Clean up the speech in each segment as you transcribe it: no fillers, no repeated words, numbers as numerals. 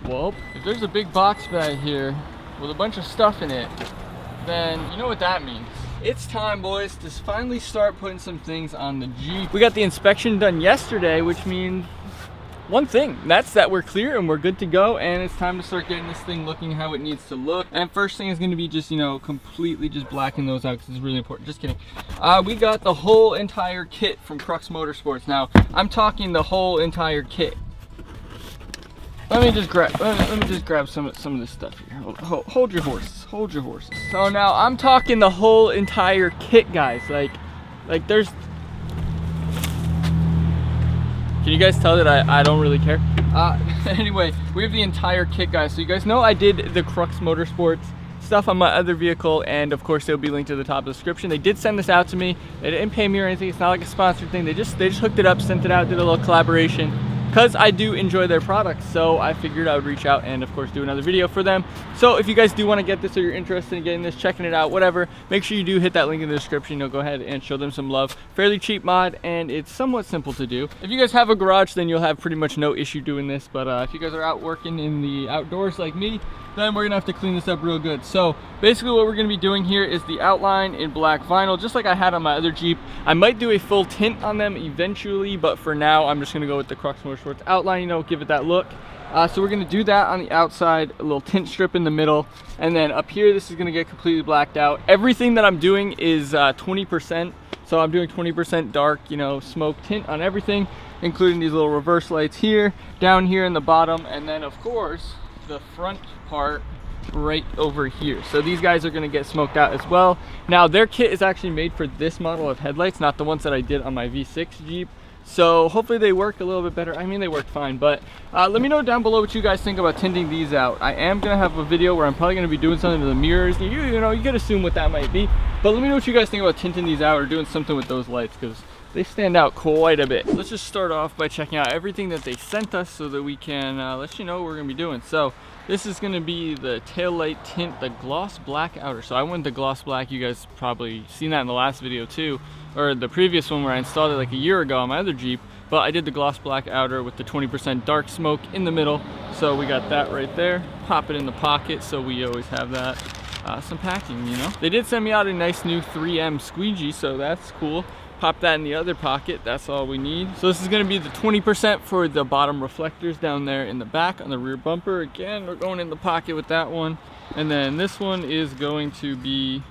Well, if there's a big box bag here with a bunch of stuff in it, then you know what that means. It's time, boys, to finally start putting some things on the Jeep. We got the inspection done yesterday, which means one thing, that's that we're clear and we're good to go, and it's time to start getting this thing looking how it needs to look. And first thing is going to be just, you know, completely just blacking those out because it's really important. Just kidding. We got the whole entire kit from CruxMotorsports. Now, I'm talking the whole entire kit. Let me just grab some of this stuff here. Hold your horses. Hold your horses. So now I'm talking the whole entire kit, guys. Like there's. Can you guys tell that I don't really care? Anyway, we have the entire kit, guys. So you guys know I did the CruxMotorsports stuff on my other vehicle, and of course they'll be linked to the top of the description. They did send this out to me. They didn't pay me or anything. It's not like a sponsored thing. They just hooked it up, sent it out, did a little collaboration. Because I do enjoy their products, so I figured I would reach out and of course do another video for them. So if you guys do want to get this or you're interested in getting this, checking it out, whatever, make sure you do hit that link in the description. You'll go ahead and show them some love. Fairly cheap mod, and it's somewhat simple to do. If you guys have a garage, then you'll have pretty much no issue doing this, but if you guys are out working in the outdoors like me, then we're gonna have to clean this up real good. So basically what we're gonna be doing here is the outline in black vinyl, just like I had on my other Jeep. I might do a full tint on them eventually, but for now I'm just gonna go with the CruxMotorsports outline, you know, give it that look. So we're gonna do that on the outside, a little tint strip in the middle, and then up here this is gonna get completely blacked out. Everything that I'm doing is 20%, so I'm doing 20% dark, you know, smoke tint on everything, including these little reverse lights here, down here in the bottom, and then of course the front part right over here. So these guys are going to get smoked out as well. Now their kit is actually made for this model of headlights, not the ones that I did on my V6 Jeep. So hopefully they work a little bit better. I mean, they work fine, but let me know down below what you guys think about tinting these out. I am going to have a video where I'm probably going to be doing something to the mirrors. You know, you can assume what that might be, but let me know what you guys think about tinting these out or doing something with those lights, because they stand out quite a bit. Let's just start off by checking out everything that they sent us so that we can let you know what we're going to be doing. So this is going to be the taillight tint, the gloss black outer. So I went the gloss black. You guys probably seen that in the last video too, or the previous one where I installed it like a year ago on my other Jeep. But I did the gloss black outer with the 20% dark smoke in the middle. So we got that right there. Pop it in the pocket so we always have that. Some packing, you know. They did send me out a nice new 3M squeegee, so that's cool. Pop that in the other pocket, that's all we need. So this is gonna be the 20% for the bottom reflectors down there in the back on the rear bumper. Again, we're going in the pocket with that one. And then this one is going to be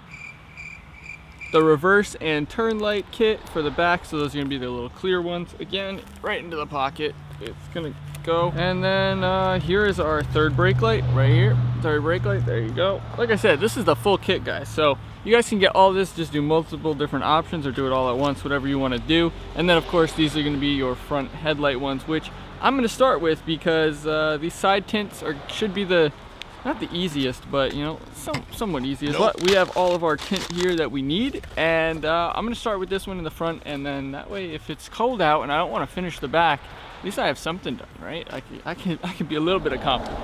the reverse and turn light kit for the back. So those are gonna be the little clear ones. Again, right into the pocket. It's gonna go. And then here is our third brake light right here. Third brake light, there you go. Like I said, this is the full kit, guys. So you guys can get all this, just do multiple different options or do it all at once, whatever you want to do. And then of course these are going to be your front headlight ones, which I'm going to start with because these side tints should be not the easiest, but you know, somewhat easiest. But we have all of our tint here that we need, and I'm going to start with this one in the front, and then that way if it's cold out and I don't want to finish the back, at least I have something done, right? I can be a little bit accomplished.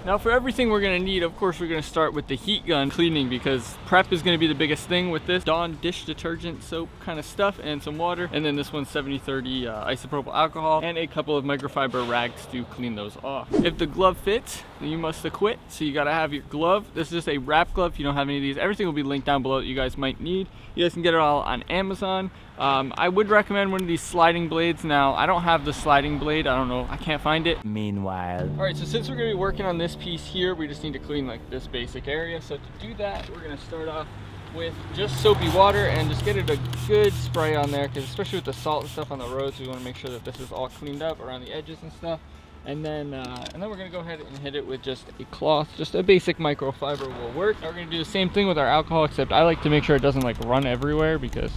Now for everything we're gonna need, of course, we're gonna start with the heat gun cleaning, because prep is gonna be the biggest thing with this. Dawn dish detergent soap kind of stuff and some water. And then this one's 70-30 isopropyl alcohol and a couple of microfiber rags to clean those off. If the glove fits, then you must acquit. So you gotta have your glove. This is just a wrap glove. If you don't have any of these, everything will be linked down below that you guys might need. You guys can get it all on Amazon. I would recommend one of these sliding blades. Now, I don't have the sliding blade. I don't know. I can't find it. Meanwhile. All right, so since we're going to be working on this piece here, we just need to clean like this basic area. So to do that, we're going to start off with just soapy water and just get it a good spray on there, because especially with the salt and stuff on the roads, we want to make sure that this is all cleaned up around the edges and stuff. And then we're going to go ahead and hit it with just a cloth. Just a basic microfiber will work. Now we're going to do the same thing with our alcohol, except I like to make sure it doesn't like run everywhere, because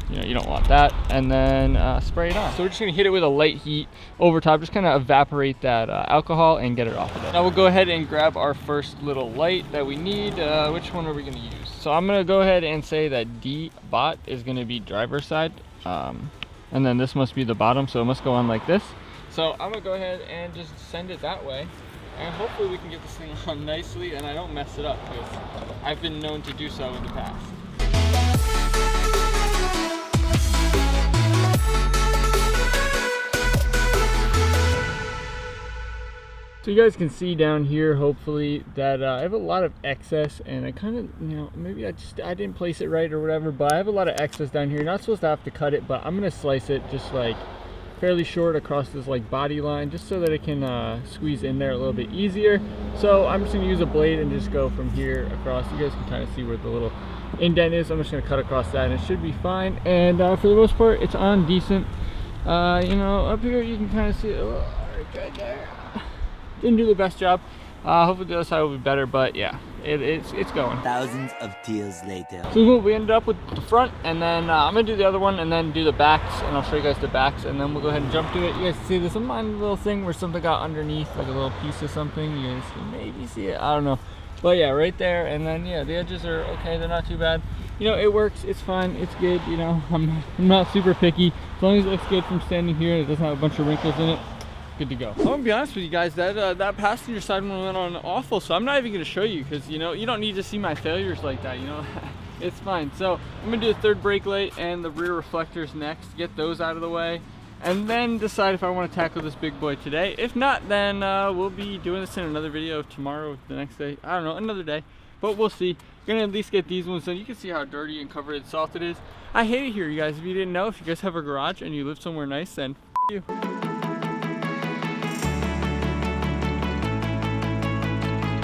you know, you don't want that. And then spray it on. So we're just gonna hit it with a light heat over top, just kind of evaporate that alcohol and get it off of it. Now we'll go ahead and grab our first little light that we need. Which one are we gonna use? So I'm gonna go ahead and say that D bot is gonna be driver's side. And then this must be the bottom, so it must go on like this. So I'm gonna go ahead and just send it that way. And hopefully we can get this thing on nicely and I don't mess it up, because I've been known to do so in the past. So you guys can see down here, hopefully, that I have a lot of excess, and I kind of, you know, maybe I didn't place it right or whatever, but I have a lot of excess down here. You're not supposed to have to cut it, but I'm gonna slice it just like fairly short across this like body line, just so that it can squeeze in there a little bit easier. So I'm just gonna use a blade and just go from here across. You guys can kind of see where the little indent is. I'm just gonna cut across that, and it should be fine. And for the most part, it's on decent. You know, up here you can kind of see it right there. Didn't do the best job. Hopefully the other side will be better, but yeah, it's going. Thousands of tears later. So we ended up with the front, and then I'm gonna do the other one and then do the backs, and I'll show you guys the backs, and then we'll go ahead and jump to it. You guys see this minor little thing where something got underneath, like a little piece of something. You guys can maybe see it, I don't know. But yeah, right there, and then yeah, the edges are okay, they're not too bad. You know, it works, it's fine, it's good, you know, I'm not super picky. As long as it looks good from standing here and it doesn't have a bunch of wrinkles in it, good to go. I'm gonna be honest with you guys, that passenger side one went on awful, so I'm not even gonna show you, because you know, you don't need to see my failures like that, you know. It's fine. So I'm gonna do the third brake light and the rear reflectors next, get those out of the way, and then decide if I want to tackle this big boy today. If not, then we'll be doing this in another video tomorrow, the next day, I don't know, another day, but we'll see. Gonna at least get these ones done. You can see how dirty and covered in salt it is. I hate it here, you guys. If you didn't know, if you guys have a garage and you live somewhere nice, then f you.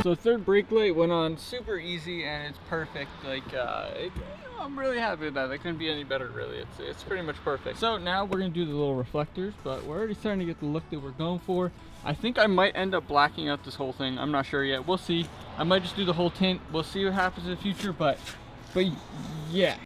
So third brake light went on super easy, and it's perfect. Like I'm really happy with that. That couldn't be any better, really. It's pretty much perfect. So now we're gonna do the little reflectors, but we're already starting to get the look that we're going for. I think I might end up blacking out this whole thing. I'm not sure yet. We'll see. I might just do the whole tint. We'll see what happens in the future, but yeah.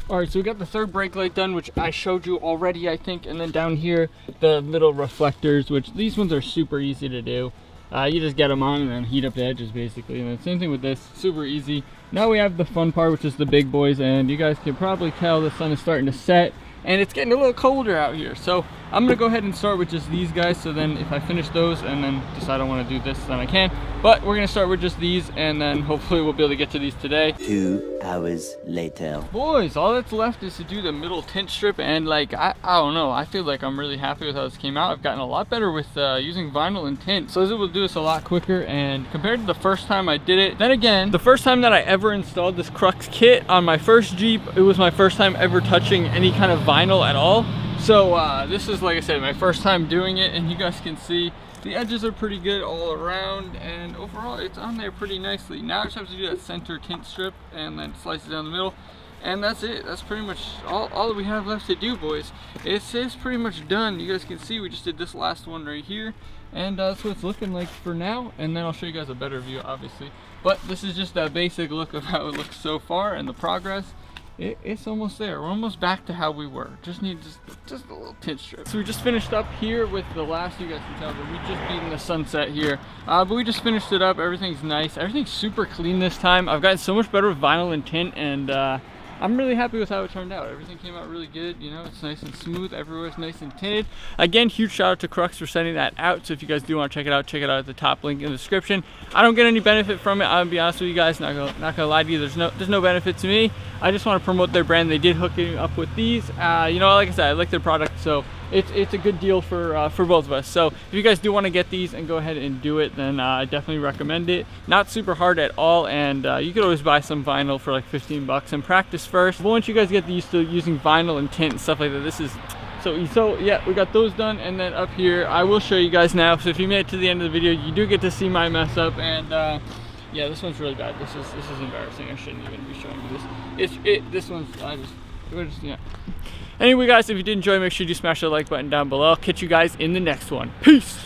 All right, so we got the third brake light done, which I showed you already, I think, and then down here the little reflectors, which these ones are super easy to do. You just get them on and then heat up the edges, basically. And the same thing with this, super easy. Now we have the fun part, which is the big boys, and you guys can probably tell the sun is starting to set, and it's getting a little colder out here. So I'm gonna go ahead and start with just these guys, so then if I finish those and then decide I want to do this, then I can. But we're gonna start with just these, and then hopefully we'll be able to get to these today. 2 hours later. Boys, all that's left is to do the middle tint strip, and like I don't know, I feel like I'm really happy with how this came out. I've gotten a lot better with using vinyl and tint, so this will do this a lot quicker. And compared to the first time I did it, then again, the first time that I ever installed this Crux kit on my first Jeep, it was my first time ever touching any kind of vinyl at all. So this is, like I said, my first time doing it, and you guys can see the edges are pretty good all around, and overall it's on there pretty nicely. Now I just have to do that center tint strip and then slice it down the middle, and that's it. That's pretty much all that we have left to do, boys. It's pretty much done. You guys can see we just did this last one right here, and that's what it's looking like for now, and then I'll show you guys a better view, obviously. But this is just a basic look of how it looks so far and the progress. It's almost there. We're almost back to how we were. Just need just a little tint strip. So we just finished up here with the last, you guys can tell, but we just beaten the sunset here. But we just finished it up. Everything's nice. Everything's super clean this time. I've gotten so much better with vinyl and tint, and I'm really happy with how it turned out. Everything came out really good. You know, it's nice and smooth. Everywhere's nice and tinted. Again, huge shout out to Crux for sending that out. So if you guys do want to check it out at the top link in the description. I don't get any benefit from it. I'm gonna be honest with you guys. Not gonna lie to you. There's no benefit to me. I just want to promote their brand. They did hook me up with these. You know, like I said, I like their product, so it's a good deal for both of us. So if you guys do want to get these and go ahead and do it, then I definitely recommend it. Not super hard at all, and you could always buy some vinyl for like 15 bucks and practice first. But once you guys get used to using vinyl and tint and stuff like that, this is so easy. So yeah, we got those done, and then up here I will show you guys now. So if you made it to the end of the video, you do get to see my mess up, and yeah, this one's really bad. This is embarrassing. I shouldn't even be showing you this. This one's yeah. Anyway, guys, if you did enjoy, make sure you smash the like button down below. I'll catch you guys in the next one. Peace.